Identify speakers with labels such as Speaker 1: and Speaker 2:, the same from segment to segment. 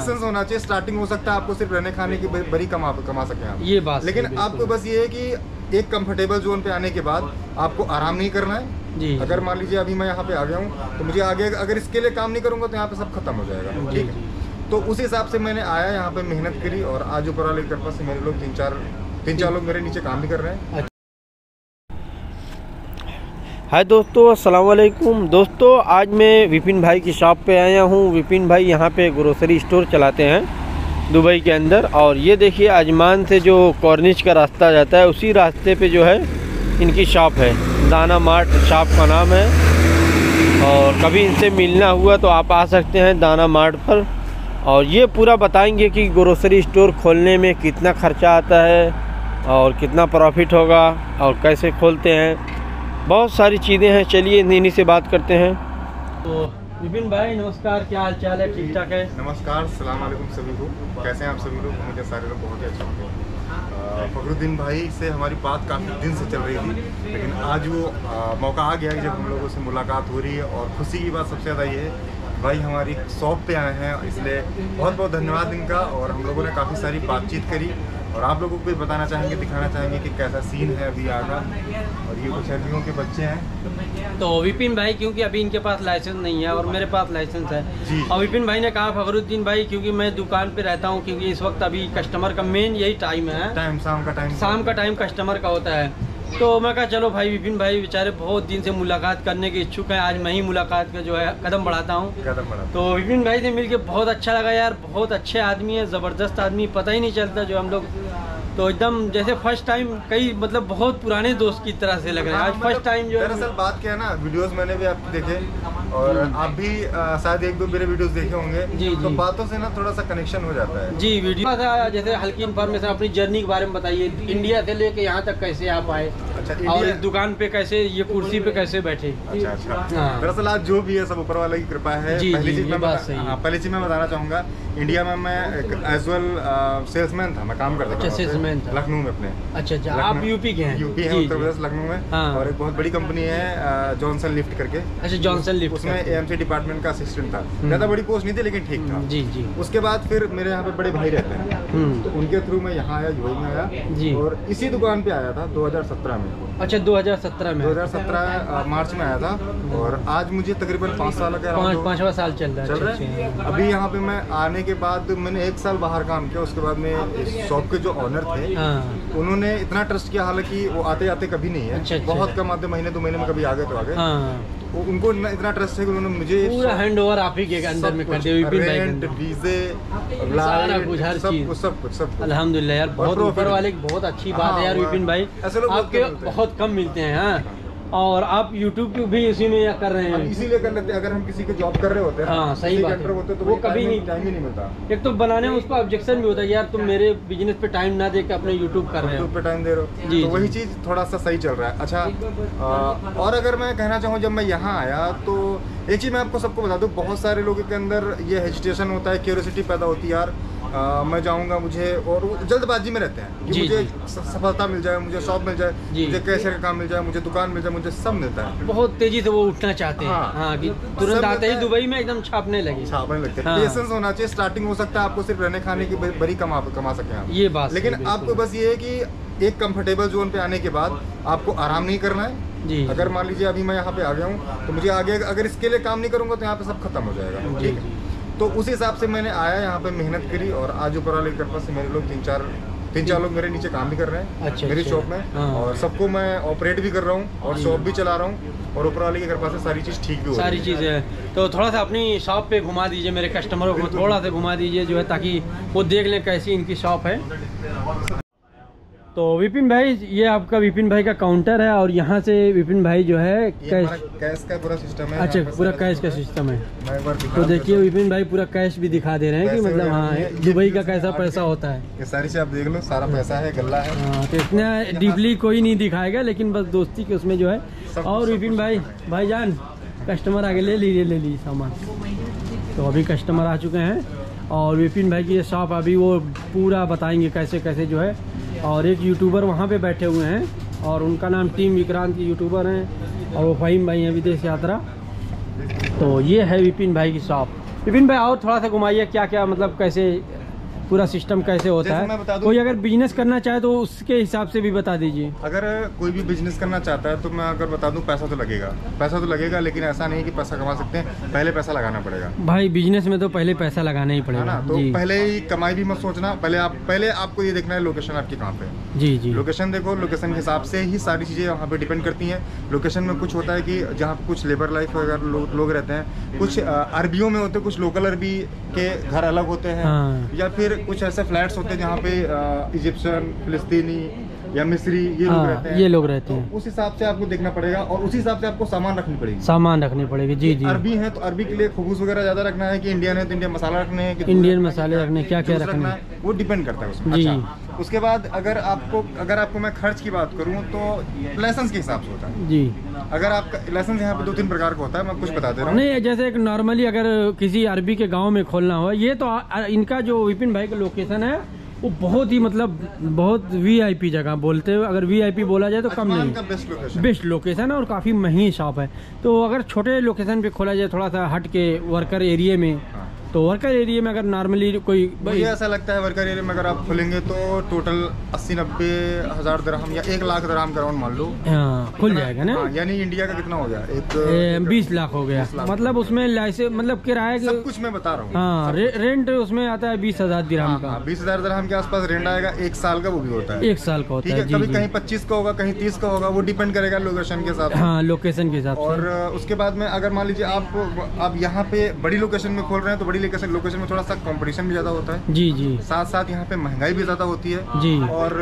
Speaker 1: Licence होना चाहिए। Starting हो सकता है आपको सिर्फ रहने खाने की बड़ी कमा सकें आप,
Speaker 2: ये बात,
Speaker 1: लेकिन आपको बस ये है कि एक कंफर्टेबल जोन पे आने के बाद आपको आराम नहीं करना है
Speaker 2: जी।
Speaker 1: अगर मान लीजिए अभी मैं यहाँ पे आ गया हूँ तो मुझे आगे अगर इसके लिए काम नहीं करूँगा तो यहाँ पे सब खत्म हो जाएगा, ठीक है। तो उस हिसाब से मैंने आया यहाँ पे, मेहनत करी, और आज ऊपर वाले की कृपा से मेरे लोग तीन चार लोग मेरे नीचे काम भी कर रहे हैं।
Speaker 2: हाय दोस्तों, अस्सलाम वालेकुम। दोस्तों आज मैं विपिन भाई की शॉप पे आया हूँ। विपिन भाई यहाँ पे ग्रोसरी स्टोर चलाते हैं दुबई के अंदर, और ये देखिए आजमान से जो कॉर्निश का रास्ता जाता है उसी रास्ते पे जो है इनकी शॉप है। दाना मार्ट शॉप का नाम है, और कभी इनसे मिलना हुआ तो आप आ सकते हैं दाना मार्ट पर, और ये पूरा बताएंगे कि ग्रोसरी स्टोर खोलने में कितना खर्चा आता है और कितना प्रॉफिट होगा और कैसे खोलते हैं। बहुत सारी चीज़ें हैं, चलिए इन्हीं से बात करते हैं। तो विपिन भाई नमस्कार, क्या हाल चाल है? ठीक ठाक है?
Speaker 1: नमस्कार, सलाम वालेकुम सभी को। कैसे हैं आप सभी लोग? मुझे सारे लोग बहुत ही अच्छे होंगे। फखरुद्दीन भाई से हमारी बात काफ़ी दिन से चल रही थी, लेकिन आज वो मौका आ गया कि जब हम लोगों से मुलाकात हो रही है, और खुशी की बात सबसे ज़्यादा ये है भाई हमारी शॉप पे आए हैं, इसलिए बहुत बहुत धन्यवाद इनका। और हम लोगों ने काफ़ी सारी बातचीत करी, और आप लोगों को भी बताना चाहेंगे, दिखाना चाहेंगे कि कैसा सीन है अभी आगा। और ये कुछ अर्जियों के बच्चे हैं।
Speaker 2: तो विपिन भाई क्योंकि अभी इनके पास लाइसेंस नहीं है और मेरे पास लाइसेंस है
Speaker 1: जी।
Speaker 2: और विपिन भाई ने कहा फखरुद्दीन भाई, क्योंकि मैं दुकान पे रहता हूँ, क्योंकि इस वक्त अभी कस्टमर का मेन यही टाइम है, शाम का टाइम कस्टमर का होता है। तो मैं कहा चलो भाई, विपिन भाई बेचारे बहुत दिन से मुलाकात करने के इच्छुक हैं, आज मैं ही मुलाकात का जो है कदम बढ़ाता हूँ। तो विपिन भाई से मिलके बहुत अच्छा लगा यार, बहुत अच्छे आदमी है, ज़बरदस्त आदमी, पता ही नहीं चलता जो हम लोग तो एकदम जैसे फर्स्ट टाइम, कई मतलब बहुत पुराने दोस्त की तरह से लग रहे हैं। आज फर्स्ट टाइम जो
Speaker 1: दरअसल बात क्या है ना, वीडियोस मैंने भी आपके देखे, और आप भी शायद एक दो मेरे वीडियोस देखे होंगे।
Speaker 2: जी,
Speaker 1: तो
Speaker 2: जी।
Speaker 1: बातों से ना थोड़ा सा कनेक्शन हो जाता है।
Speaker 2: जी, वीडियो जैसे हल्की इन्फॉर्मेशन अपनी जर्नी के बारे में बताइए, इंडिया से लेके यहाँ तक कैसे आप आए।
Speaker 1: अच्छा,
Speaker 2: और इस दुकान पे कैसे, ये कुर्सी पे कैसे बैठे।
Speaker 1: अच्छा।
Speaker 2: हाँ।
Speaker 1: दरअसल आज जो भी है सब ऊपर वाले की कृपा है।
Speaker 2: जी,
Speaker 1: पहली
Speaker 2: जी,
Speaker 1: चीज
Speaker 2: ये बात सही है।
Speaker 1: पहली चीज मैं बताना चाहूँगा, इंडिया में मैं एज वेल सेल्समैन था, मैं काम करता था।
Speaker 2: अच्छा, सेल्समैन था
Speaker 1: लखनऊ में अपने।
Speaker 2: अच्छा, आप यूपी के हैं?
Speaker 1: यूपी है, उत्तर प्रदेश, लखनऊ में।
Speaker 2: हाँ।
Speaker 1: और एक बहुत बड़ी कंपनी है जॉनसन लिफ्ट करके।
Speaker 2: अच्छा, जॉनसन लिफ्ट,
Speaker 1: उसमें एएमसी डिपार्टमेंट का असिस्टेंट था। ज़्यादा बड़ी पोस्ट नहीं थी, लेकिन ठीक था।
Speaker 2: जी जी।
Speaker 1: उसके बाद फिर मेरे यहाँ पे बड़े भाई रहते हैं, तो उनके थ्रू मैं यहाँ आया, यूएई में आया
Speaker 2: जी।
Speaker 1: और इसी दुकान पे आया था 2017 में।
Speaker 2: अच्छा, 2017 में?
Speaker 1: 2017 मार्च में आया था, और आज मुझे तकरीबन 5 साल का
Speaker 2: पाँचवा साल चल रहा
Speaker 1: है। अभी यहाँ पे मैं आने के बाद मैंने 1 साल बाहर काम किया। उसके बाद में शॉप के जो ऑनर थे, उन्होंने इतना ट्रस्ट किया, हालांकि वो आते आते कभी नहीं है। अच्छा, बहुत कम आते, महीने 2 महीने में कभी आ गए तो आ गए। उनको इतना ट्रस्ट है कि उन्होंने मुझे
Speaker 2: पूरा हैंड ओवर आप ही के अंदर में कर दिया,
Speaker 1: रेंट, वीजे,
Speaker 2: सारा कुछ, हर चीज,
Speaker 1: सब कुछ।
Speaker 2: अल्हम्दुलिल्लाह यार, बहुत ऊपर वाले की बहुत अच्छी बात है यार विपिन भाई, आपके बहुत कम मिलते हैं। हाँ, और आप YouTube पे भी इसी में कर रहे हैं?
Speaker 1: इसीलिए कर लेते हैं, अगर हम किसी के जॉब कर रहे होते हैं,
Speaker 2: हाँ सही बात है,
Speaker 1: होते तो
Speaker 2: वो कभी नहीं,
Speaker 1: टाइम ही नहीं मिलता।
Speaker 2: एक तो बनाने में उसका ऑब्जेक्शन भी होता है, यार तुम मेरे बिजनेस पे टाइम ना दे के अपने YouTube कर रहे हो,
Speaker 1: YouTube पे टाइम दे रहे हो। तो वही चीज़ थोड़ा सा सही चल रहा है। अच्छा, और अगर मैं कहना चाहूँ, जब मैं यहाँ आया तो एक चीज़ मैं आपको सबको बता दूँ, बहुत सारे लोगों के अंदर ये हेजिटेशन होता है, क्यूरियोसिटी पैदा होती है यार, मैं जाऊंगा, मुझे, और जल्दबाजी में रहते हैं कि मुझे सफलता मिल जाए, मुझे शॉप मिल जाए, मुझे कैशियर का काम मिल जाए, मुझे दुकान मिल जाए, मुझे सब मिलता है।
Speaker 2: बहुत तेजी से वो उठना चाहते हैं। हाँ, कि तुरंत आते ही दुबई में एकदम छापने लगते हैं।
Speaker 1: पेशेंस होना चाहिए। स्टार्टिंग हो सकता है आपको सिर्फ रहने खाने की बड़ी कमा सकें आप,
Speaker 2: ये बात,
Speaker 1: लेकिन आपको बस ये है कि एक कंफर्टेबल जोन पे आने के बाद आपको आराम नहीं करना है जी। अगर मान लीजिए अभी मैं यहाँ पे आ गया हूँ तो मुझे आगे अगर इसके लिए काम नहीं करूँगा तो यहाँ पे सब खत्म हो जाएगा, ठीक है। तो उस हिसाब से मैंने आया यहाँ पे, मेहनत करी, और आज ऊपर वाले की कृपा से मेरे लोग तीन चार लोग मेरे नीचे काम भी कर रहे हैं। अच्छा, मेरी शॉप में। हाँ। और सबको मैं ऑपरेट भी कर रहा हूँ और शॉप भी चला रहा हूँ, और ऊपर वाले की कृपा से सारी चीज़ ठीक भी हो रही है।
Speaker 2: सारी चीज़ें तो थोड़ा सा अपनी शॉप पे घुमा दीजिए, मेरे कस्टमरों को थोड़ा सा घुमा दीजिए जो है, ताकि वो देख लें कैसी इनकी शॉप है। तो विपिन भाई, ये आपका विपिन भाई का काउंटर है, और यहाँ से विपिन भाई जो है
Speaker 1: कैश का पूरा सिस्टम है।
Speaker 2: अच्छा, पूरा कैश का सिस्टम है। तो देखिए विपिन भाई पूरा कैश भी दिखा दे रहे हैं कि मतलब हाँ, दुबई का कैसा पैसा होता है।
Speaker 1: ये सारी चीज़ आप देख लो, सारा पैसा है, गल्ला है।
Speaker 2: हाँ, तो इतना डीपली कोई नहीं दिखाएगा, लेकिन बस दोस्ती के उसमें जो है। और विपिन भाईजान कस्टमर आगे ले लीजिए सामान। तो अभी कस्टमर आ चुके हैं, और विपिन भाई की ये शॉप अभी वो पूरा बताएंगे कैसे कैसे जो है। और एक यूट्यूबर वहाँ पे बैठे हुए हैं, और उनका नाम टीम विक्रांत की यूट्यूबर हैं, और वो फहीम भाई हैं विदेश यात्रा। तो ये है विपिन भाई की शॉप। विपिन भाई और थोड़ा सा घुमाइए, क्या क्या मतलब कैसे पूरा सिस्टम कैसे होता
Speaker 1: जैसे मैं बता
Speaker 2: है?
Speaker 1: दूं,
Speaker 2: कोई अगर बिजनेस करना चाहे तो उसके हिसाब से भी बता दीजिए।
Speaker 1: अगर कोई भी बिजनेस करना चाहता है तो मैं अगर बता दूं, पैसा तो लगेगा, लेकिन ऐसा नहीं कि पैसा कमा सकते हैं, पहले पैसा लगाना पड़ेगा
Speaker 2: भाई बिजनेस में तो पहले पैसा लगाना ही
Speaker 1: है
Speaker 2: पड़ेगा
Speaker 1: ना। तो
Speaker 2: जी।
Speaker 1: पहले ही कमाई भी मत सोचना, पहले आपको ये देखना है लोकेशन आपकी कहाँ पे है।
Speaker 2: जी जी।
Speaker 1: लोकेशन देखो, लोकेशन के हिसाब से ही सारी चीज़ें वहाँ पे डिपेंड करती हैं। लोकेशन में कुछ होता है कि जहाँ पे कुछ लेबर लाइफ वगैरह लोग रहते हैं, कुछ अरबियों में होते हैं, कुछ लोकल अरबी के घर अलग होते हैं,
Speaker 2: हाँ।
Speaker 1: या फिर कुछ ऐसे फ्लैट्स होते हैं जहाँ पे इजिप्शियन, फिलिस्तीनी या मिस्री ये लोग रहते हैं।
Speaker 2: ये लोग रहते हैं।
Speaker 1: तो उस हिसाब से आपको देखना पड़ेगा और उसी हिसाब से आपको सामान रखनी पड़ेगी।
Speaker 2: सामान रखनी पड़ेगी जी जी।
Speaker 1: अरबी है तो अरबी के लिए खबूस वगैरह ज्यादा रखना है कि इंडियन है तो इंडियन मसाला रखने हैं कि
Speaker 2: इंडियन मसाले रखने, क्या क्या
Speaker 1: जूस
Speaker 2: रखना
Speaker 1: है, वो डिपेंड करता है उसमें।
Speaker 2: जी।
Speaker 1: अच्छा, उसके बाद अगर आपको मैं खर्च की बात करूं तो लाइसेंस के हिसाब से होता है
Speaker 2: जी।
Speaker 1: अगर आपका लाइसेंस यहाँ पे 2-3 प्रकार का होता है, मैं कुछ बता दे रहा हूँ।
Speaker 2: नहीं, जैसे एक नॉर्मली अगर किसी अरबी के गांव में खोलना हो, ये तो इनका जो विपिन भाई का लोकेशन है वो बहुत ही मतलब बहुत वीआईपी जगह बोलते हैं। अगर वीआईपी बोला जाए तो कम
Speaker 1: अजमान
Speaker 2: नहीं,
Speaker 1: का
Speaker 2: बेस्ट लोकेशन है और काफ़ी महंगी शॉप है। तो अगर छोटे लोकेशन पे खोला जाए, थोड़ा सा हट के वर्कर एरिया में,
Speaker 1: हाँ।
Speaker 2: तो वर्कर एरिया में अगर नॉर्मली कोई
Speaker 1: मुझे ऐसा लगता है वर्कर एरिया में अगर आप खोलेंगे तो टोटल 80-90 हज़ार दिरहम या 1 लाख दिरहम का राउंड मान लो।
Speaker 2: हाँ, खुल जाएगा ना।
Speaker 1: हाँ, यानी इंडिया का कितना हो गया?
Speaker 2: 20 लाख हो गया।
Speaker 1: 20 लाख।
Speaker 2: मतलब उसमें लाइसेंस मतलब किराया
Speaker 1: सब कुछ मैं बता रहा हूँ।
Speaker 2: हाँ, रेंट उसमें आता है 20,000 दिरहम का।
Speaker 1: 20,000 दिरहम के आसपास रेंट आएगा, 1 साल का वो भी होता है।
Speaker 2: 1 साल का होता
Speaker 1: ठीक
Speaker 2: है
Speaker 1: है,
Speaker 2: जी
Speaker 1: कभी
Speaker 2: जी।
Speaker 1: कहीं 25 का होगा, कहीं 30 का होगा, वो डिपेंड करेगा लोकेशन के हिसाब से।
Speaker 2: हाँ, लोकेशन के हिसाब से।
Speaker 1: और उसके बाद में अगर मान लीजिए आप यहाँ पे बड़ी लोकेशन में खोल रहे हैं तो बड़ी लोकेशन में थोड़ा सा कंपटीशन भी ज़्यादा होता है।
Speaker 2: जी जी।
Speaker 1: साथ साथ यहाँ पे महंगाई भी ज़्यादा होती है
Speaker 2: जी।
Speaker 1: और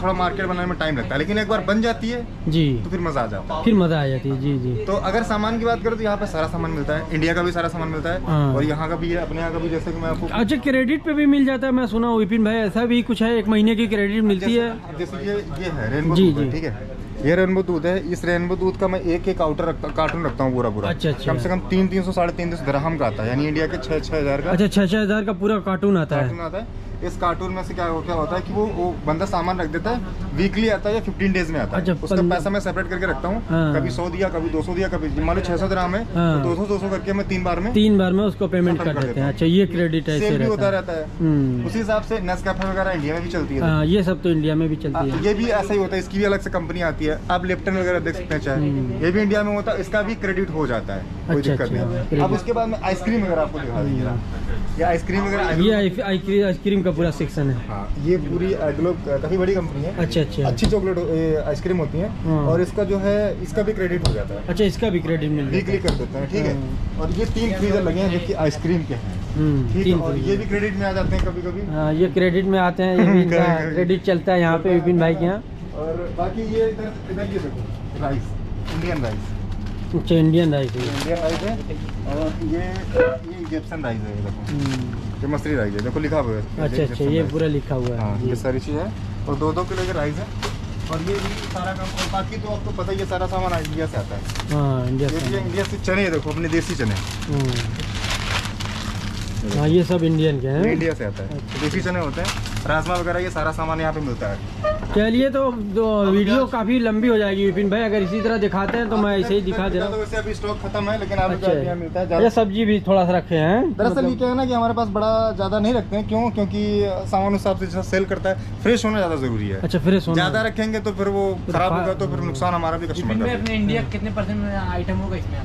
Speaker 1: थोड़ा मार्केट बनाने में टाइम लगता है, लेकिन एक बार बन जाती है
Speaker 2: जी
Speaker 1: तो फिर मज़ा आ जाता है।
Speaker 2: फिर मजा आ जाती है जी जी।
Speaker 1: तो अगर सामान की बात करें तो यहाँ पे सारा सामान मिलता है, इंडिया का भी सारा सामान मिलता है
Speaker 2: हाँ।
Speaker 1: और यहाँ का भी है, अपने यहाँ का भी। जैसे कि मैं आपको
Speaker 2: अच्छा, क्रेडिट पे भी मिल जाता है, मैं सुना हूँ विपिन भाई, ऐसा भी कुछ है? 1 महीने की क्रेडिट मिलती है?
Speaker 1: जैसे ये है रेनबो
Speaker 2: जी,
Speaker 1: दूध है,
Speaker 2: जी।
Speaker 1: ठीक है, ये रेनबो दूध है। इस रेनबो दूध का मैं एक कार्टून रखता हूँ पूरा।
Speaker 2: अच्छा, अच्छा।
Speaker 1: कम से कम 300 साढ़े 300 दिरहम का आता है, यानी इंडिया के 6,000 का
Speaker 2: अच्छा, 6,000 का पूरा कार्टून आता है।
Speaker 1: कार्टून आता है। इस कार्टून में से क्या होता है कि वो बंदा सामान रख देता है, वीकली आता है या 15 डेज में आता है।
Speaker 2: अच्छा,
Speaker 1: उसका पैसा मैं सेपरेट करके रखता हूँ।
Speaker 2: हाँ।
Speaker 1: कभी 100 दिया, कभी 200 दिया, कभी मान लो 600 दिरहम है
Speaker 2: हाँ।
Speaker 1: तो 200 करके मैं 3 बार में
Speaker 2: उसको पेमेंट कर देते हैं। अच्छा, ये क्रेडिट ऐसे
Speaker 1: सेल भी होता
Speaker 2: रहता है।
Speaker 1: रहता है। उसी हिसाब से नेस्कैफे वगैरह इंडिया में भी चलती है।
Speaker 2: हाँ, ये सब तो इंडिया में भी चलती है।
Speaker 1: ये भी ऐसा ही होता है, इसकी भी अलग से कंपनी आती है। आप लिप्टन वगैरह देख सकते हैं चाय, ये भी इंडिया में होता है, इसका भी क्रेडिट हो जाता है, कोई
Speaker 2: अच्छा,
Speaker 1: दिक्कत
Speaker 2: अच्छा,
Speaker 1: नहीं।
Speaker 2: क्रेडिट।
Speaker 1: अब उसके बाद में आइसक्रीम वगैरह आपको दिखा देंगे। ये आइसक्रीम वगैरह,
Speaker 2: ये आइसक्रीम का पूरा सेक्शन है।
Speaker 1: हाँ, ये पूरी एग्लो काफी बड़ी कंपनी है।
Speaker 2: अच्छा अच्छा।
Speaker 1: अच्छी चॉकलेट आइसक्रीम होती है
Speaker 2: हाँ।
Speaker 1: और इसका जो है इसका भी क्रेडिट हो जाता है,
Speaker 2: अच्छा, इसका भी क्रेडिट मिल जाता
Speaker 1: वीकली कर देते हैं, ठीक है। और ये 3 फ्रीजर लगे हैं जो कि आइसक्रीम के हैं,
Speaker 2: है।
Speaker 1: ठीक है, और ये भी क्रेडिट में आ जाते हैं कभी कभी।
Speaker 2: हाँ, ये क्रेडिट में आते हैं, ये भी इनका
Speaker 1: कभी- कभी।
Speaker 2: क्रेडिट चलता है यहाँ पे विपिन भाई के यहाँ।
Speaker 1: और बाकी ये इधर ये देखो, राइस, इंडियन राइस,
Speaker 2: अच्छा, इंडियन राइस है।
Speaker 1: इंडियन राइस है। और ये इजिप्शियन राइस है, ये देखो, ये मसरी राइस है, देखो लिखा हुआ है।
Speaker 2: अच्छा अच्छा, ये पूरा लिखा हुआ
Speaker 1: हाँ,
Speaker 2: है
Speaker 1: ये
Speaker 2: जी।
Speaker 1: सारी चीज़ है और 2-2 किलो के राइस है। और ये भी सारा काम, और बाकी तो आपको पता ही है सारा सामान इंडिया से आता है।
Speaker 2: हाँ, इंडिया
Speaker 1: ये भी
Speaker 2: से।
Speaker 1: इंडिया से चने देखो, अपने देसी चने,
Speaker 2: हाँ, ये सब इंडियन के
Speaker 1: ये
Speaker 2: हैं।
Speaker 1: इंडिया से आता है, देसी चने होते हैं। राजमा वगैरह ये सारा सामान यहाँ पे मिलता है।
Speaker 2: चलिए, तो वीडियो काफ़ी लंबी हो जाएगी विपिन भाई, अगर इसी तरह दिखाते हैं तो मैं ऐसे ही दिखा दे रहा हूँ।
Speaker 1: तो वैसे अभी स्टॉक खत्म है, लेकिन आलू
Speaker 2: अच्छा,
Speaker 1: प्याज यहाँ मिलता है
Speaker 2: अच्छा,
Speaker 1: ज़्यादा।
Speaker 2: सब्जी भी थोड़ा सा रखे हैं।
Speaker 1: दरअसल ये क्या है ना कि हमारे पास बड़ा ज़्यादा नहीं रखते हैं, क्यों? क्योंकि सामान उस हिसाब से जैसा सेल करता है, फ्रेश होना ज़्यादा ज़रूरी है।
Speaker 2: अच्छा, फ्रेश होना।
Speaker 1: ज़्यादा रखेंगे तो फिर वो खराब होगा तो फिर नुकसान हमारा भी कस्टमर का भी।
Speaker 3: अपने इंडिया कितने परसेंट आइटम होगा इसमें?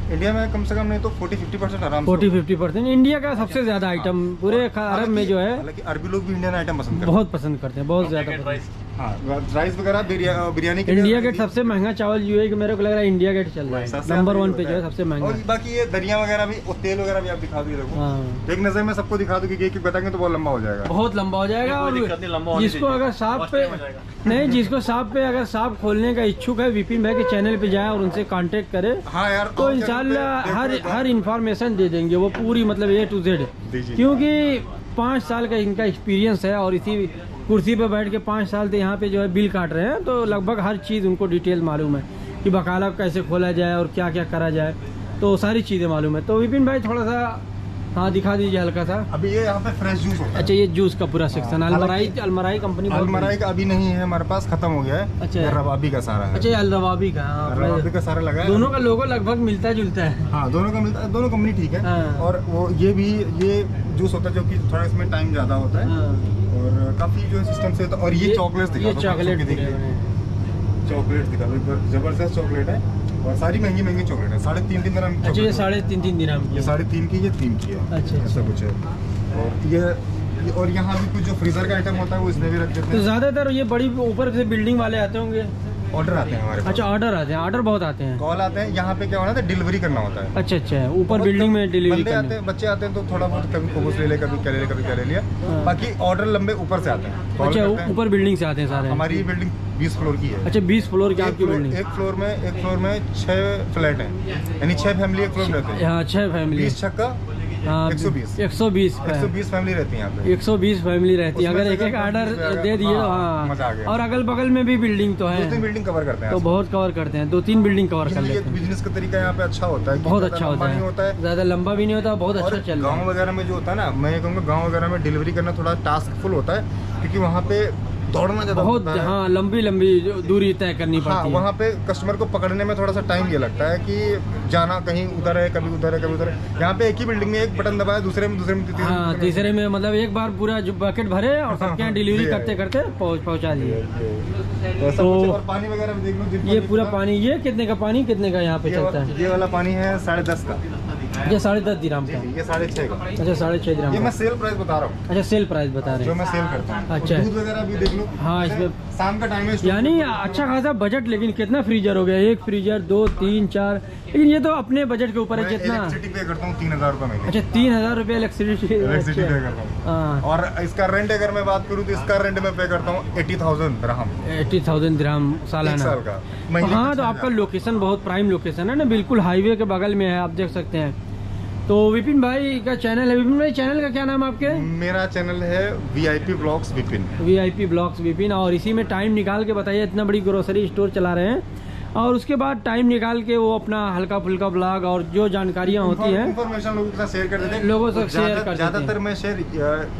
Speaker 1: इंडिया में कम से कम नहीं तो 40-50% आराम से
Speaker 2: 40-50% इंडिया का सबसे ज्यादा आइटम पूरे अरब में जो है
Speaker 1: हालांकि अरबी लोग भी इंडियन आइटम पसंद करते हैं।
Speaker 2: बहुत पसंद करते हैं, बहुत ज्यादा पसंद।
Speaker 1: हाँ, राइस वगैरह बिरयानी के
Speaker 2: इंडिया
Speaker 1: लिए
Speaker 2: गेट सबसे महंगा चावल जो है कि मेरे को लग रहा है इंडिया गेट चल रहा है,
Speaker 1: सबसे
Speaker 2: नंबर
Speaker 1: ज्यादा
Speaker 2: 1 पे जो है
Speaker 1: होता
Speaker 2: सबसे महंगा।
Speaker 1: और बाकी ये दरिया वगैरह भी और तेल वगैरह भी आप दिखा दो, देखो
Speaker 2: हाँ,
Speaker 1: एक नजर में सबको दिखा दो, क्योंकि एक बताएंगे तो बहुत लंबा हो जाएगा।
Speaker 2: बहुत लंबा हो जाएगा।
Speaker 3: कोई दिक्कत नहीं, लंबा
Speaker 2: और
Speaker 3: होने
Speaker 2: जिसको
Speaker 3: दीजिए।
Speaker 2: अगर शॉप पे नहीं, जिसको शॉप पे अगर शॉप खोलने का इच्छुक है, विपिन भाई के चैनल पे जाए और उनसे कांटेक्ट करे
Speaker 1: हाँ यार,
Speaker 2: तो
Speaker 1: और
Speaker 2: इंशाल्लाह
Speaker 1: देखो एक बार।
Speaker 2: हर इंफॉर्मेशन दे देंगे वो पूरी, मतलब A to Z।
Speaker 1: दीजिए।
Speaker 2: क्योंकि 5 साल का इनका एक्सपीरियंस है और इसी कुर्सी पे बैठ के 5 साल से यहाँ पे जो है बिल काट रहे हैं, तो लगभग हर चीज़ उनको डिटेल मालूम है कि बकाला कैसे खोला जाए और क्या क्या करा जाए, तो सारी चीज़ें मालूम है। तो विपिन भाई थोड़ा सा हाँ दिखा दीजिए हल्का सा।
Speaker 1: अभी ये यहाँ पे फ्रेश जूस होता है।
Speaker 2: अच्छा ये जूस का पूरा सेक्शन। Almarai company.
Speaker 1: अलमराई का अभी नहीं है हमारे पास, खत्म हो गया है।
Speaker 2: अच्छा
Speaker 1: रवाबी का सारा है।
Speaker 2: अच्छा ये अलरवाबी का।
Speaker 1: रवाबी का सारा लगा है।
Speaker 2: दोनों का लोगो लगभग मिलता जुलता है।
Speaker 1: हाँ दोनों का मिलता है, दोनों कंपनी ठीक है। और वो ये जूस होता है जो कि थोड़ा इसमें टाइम ज़्यादा होता है और काफ़ी जो सिस्टम से। और ये चॉकलेट दिखा, चॉकलेट दिखा, जबरदस्त चॉकलेट है और सारी महंगी चॉकलेट है। 3.5 दिरहम।
Speaker 2: अच्छा ये 3.5 दिरहम की।
Speaker 1: ये 3.5 की, ये 3 की है।
Speaker 2: अच्छा
Speaker 1: ऐसा कुछ है। और यहाँ भी कुछ जो फ्रीजर का आइटम होता है वो इसमें भी रख देते हैं।
Speaker 2: तो ज्यादातर ये बड़ी ऊपर से बिल्डिंग वाले आते होंगे,
Speaker 1: ऑर्डर आते हैं हमारे पास।
Speaker 2: अच्छा ऑर्डर आते हैं, ऑर्डर बहुत आते हैं,
Speaker 1: कॉल आते हैं। यहाँ पे क्या होना है, डिलीवरी करना होता है।
Speaker 2: अच्छा अच्छा, ऊपर बिल्डिंग में डिलीवरी
Speaker 1: आते हैं, बच्चे आते हैं तो थोड़ा बहुत कभी फोकस ले ले, कभी क्या ले ले, कभी क्या ले लिया। बाकी ऑर्डर लंबे ऊपर से आते हैं।
Speaker 2: अच्छा ऊपर बिल्डिंग से आते हैं सारे।
Speaker 1: हमारी ये बिल्डिंग 20 फ्लोर की है।
Speaker 2: अच्छा 20 फ्लोर की आपकी बिल्डिंग।
Speaker 1: एक फ्लोर में 6 फ्लैट हैं, यानी 6 फैमिली एक फ्लोर में रहते हैं।
Speaker 2: हाँ 6 फैमिली।
Speaker 1: 20 छक्का 120 फैमिली रहती है यहाँ पे।
Speaker 2: 120 फैमिली रहती है। अगर एक ऑर्डर दे दिए तो हाँ
Speaker 1: मजा आ गया।
Speaker 2: और अगल बगल में भी बिल्डिंग तो है,
Speaker 1: 2-3 बिल्डिंग कवर करते हैं।
Speaker 2: तो बहुत कवर करते हैं, 2-3 बिल्डिंग कवर कर लेते हैं।
Speaker 1: बिजनेस का तरीका यहाँ पे अच्छा होता है,
Speaker 2: बहुत अच्छा होता है, ज्यादा लंबा भी नहीं होता, बहुत अच्छा चल रहा है।
Speaker 1: गाँव वगैरह में जो होता है ना, मैं ये कहूँगा गाँव वगैरह में डिलीवरी करना थोड़ा टास्कफुल होता है, क्योंकि वहाँ पे दौड़ना ज़्यादा
Speaker 2: बहुत। हाँ लंबी दूरी तय करनी पड़ती है।
Speaker 1: वहाँ पे कस्टमर को पकड़ने में थोड़ा सा टाइम ये लगता है कि जाना कहीं उधर है, कभी उधर है, कभी उधर है। यहाँ पे एक ही बिल्डिंग में एक बटन दबाया, दूसरे में
Speaker 2: हाँ तीसरे में मतलब एक बार पूरा जो बकेट भरे और सबके यहाँ डिलीवरी करते करते पहुँचा दिए।
Speaker 1: तो पानी वगैरह भी देख लो।
Speaker 2: ये पूरा पानी, ये कितने का पानी कितने का यहाँ पे चलता है?
Speaker 1: ये वाला पानी है 10.5 का।
Speaker 2: ये 10.5 दिरहम का।
Speaker 1: ये 6.5 का।
Speaker 2: अच्छा 6.5 दिरहम।
Speaker 1: ये मैं सेल प्राइस बता रहा हूँ।
Speaker 2: अच्छा सेल प्राइस बता रहे हैं
Speaker 1: जो मैं सेल करता हूँ।
Speaker 2: अच्छा
Speaker 1: दूध वगैरह भी देख लो।
Speaker 2: हाँ इसमें
Speaker 1: शाम का टाइम है,
Speaker 2: यानी अच्छा खासा बजट। लेकिन कितना फ्रीजर हो गया? 1 फ्रीजर 2 3 4। लेकिन ये तो अपने बजट के ऊपर है जितना।
Speaker 1: इलेक्ट्रिसिटी पे करता हूँ 3000 रुपये महीने।
Speaker 2: अच्छा 3000 रुपये इलेक्ट्रिसिटी
Speaker 1: पे करता हूँ। और इसका रेंट अगर मैं बात करूँ तो इसका रेंट मैं पे करता हूँ 80,000 दिरहम।
Speaker 2: 80,000 दिरहम सालाना।
Speaker 1: साल का।
Speaker 2: हाँ तो आपका लोकेशन बहुत प्राइम लोकेशन है ना, बिल्कुल हाईवे के बगल में है, आप देख सकते हैं। तो विपिन भाई का चैनल है। विपिन भाई चैनल का क्या नाम है आपके?
Speaker 1: मेरा चैनल है VIP blogs Vipin.
Speaker 2: VIP blogs Vipin. और इसी में टाइम निकाल के बताइए, इतना बड़ी ग्रोसरी स्टोर चला रहे हैं और उसके बाद टाइम निकाल के वो अपना हल्का फुल्का ब्लॉग और जो जानकारियाँ होती हैं
Speaker 1: इन्फॉर्मेशन लोगों के साथ शेयर कर देते हैं।
Speaker 2: लोगों से शेयर कर।
Speaker 1: ज्यादातर मैं शेयर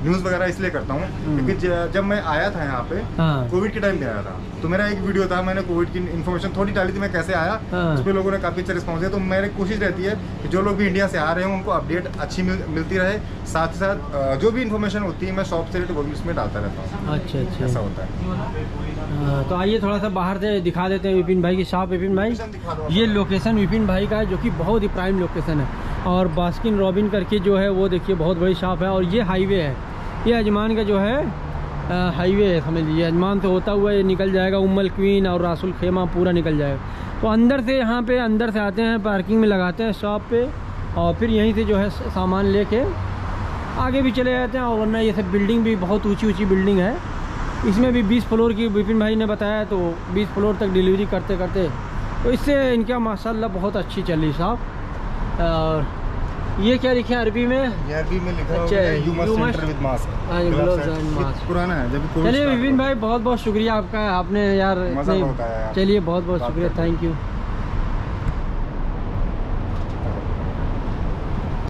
Speaker 1: न्यूज़ वगैरह इसलिए करता हूँ क्योंकि जब मैं आया था यहाँ पे कोविड के टाइम पे आया था, तो मेरा एक वीडियो था, मैंने कोविड की इन्फॉर्मेशन थोड़ी डाली थी, मैं कैसे आया उस पर लोगों ने काफी अच्छा रिस्पॉन्स दिया। तो मेरी कोशिश रहती है कि जो लोग भी इंडिया से आ रहे हैं उनको अपडेट अच्छी मिलती रहे, साथ ही साथ जो भी इन्फॉर्मेशन होती है मैं शॉप से रिलेटेड वो भी उसमें डालता रहता हूँ।
Speaker 2: अच्छा अच्छा
Speaker 1: ऐसा होता है।
Speaker 2: तो आइए थोड़ा सा बाहर से दिखा देते हैं विपिन भाई की शॉप। विपिन भाई ये लोकेशन विपिन भाई का है जो कि बहुत ही प्राइम लोकेशन है। और बास्किन रॉबिन करके जो है वो देखिए बहुत बड़ी शॉप है। और ये हाईवे है, ये अजमान का जो है हाईवे है, समझ लीजिए। अजमान से होता हुआ ये निकल जाएगा उम्मल क्वीन और रासुल खेमा पूरा निकल जाएगा। तो अंदर से यहाँ पे अंदर से आते हैं, पार्किंग में लगाते हैं शॉप पे और फिर यहीं से जो है सामान लेके आगे भी चले जाते हैं। और वरना ये सब बिल्डिंग भी बहुत ऊँची बिल्डिंग है, इसमें भी 20 फ्लोर की विपिन भाई ने बताया। तो 20 फ्लोर तक डिलीवरी करते करते तो इससे इनका माशाल्लाह बहुत अच्छी चली शॉप। और ये क्या लिखे अरबी में?
Speaker 1: ये अरबी में लिखा है you must enter with mask. पुराना है जब।
Speaker 2: चलिए विपिन भाई बहुत बहुत शुक्रिया आपका, आपने यार
Speaker 1: मजा बहुत आया।
Speaker 2: चलिए बहुत बहुत शुक्रिया, थैंक यू।